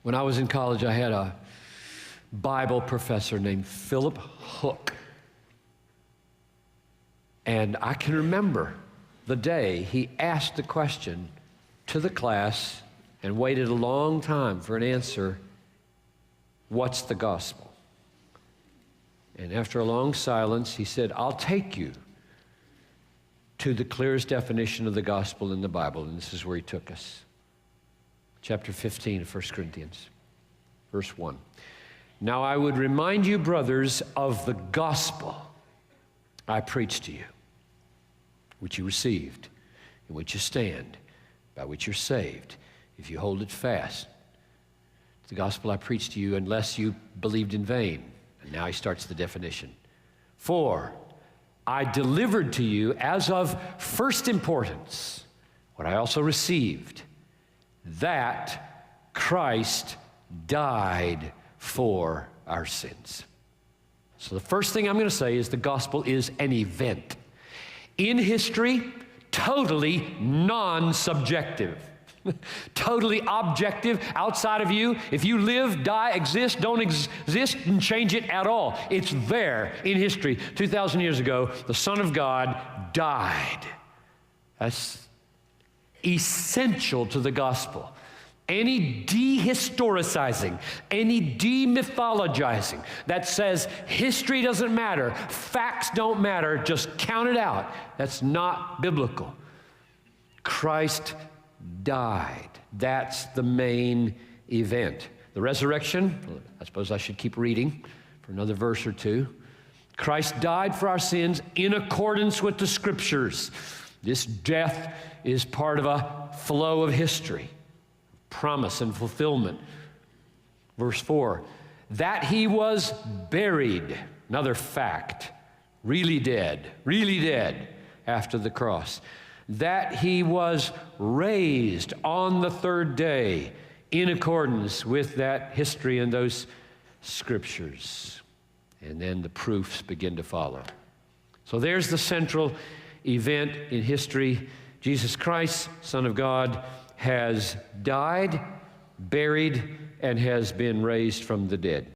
When I was in college, I had a Bible professor named Philip Hook. And I can remember the day he asked the question to the class and waited a long time for an answer, "What's the gospel?" And after a long silence, he said, "I'll take you to the clearest definition of the gospel in the Bible." And this is where he took us. Chapter 15 of 1 Corinthians, verse 1. "Now I would remind you, brothers, of the gospel I preached to you, which you received, in which you stand, by which you're saved, if you hold it fast. The gospel I preached to you, unless you believed in vain." And now he starts the definition. "For I delivered to you as of first importance what I also received, that Christ died for our sins." So the first thing I'm going to say is the gospel is an event. In history, totally non-subjective. Totally objective, outside of you. If you live, die, exist, don't exist, and change it at all. It's there in history. 2,000 years ago, the Son of God died. That's essential to the gospel. Any dehistoricizing, any demythologizing that says history doesn't matter, facts don't matter, just count it out, that's not biblical. Christ died. That's the main event. The resurrection, I suppose I should keep reading for another verse or two. Christ died for our sins in accordance with the Scriptures. This death is part of a flow of history, promise and fulfillment. Verse 4, that he was buried, another fact, really dead after the cross. That he was raised on the third day in accordance with that history and those Scriptures. And then the proofs begin to follow. So there's the central event in history. Jesus Christ, Son of God, has died, buried, and has been raised from the dead.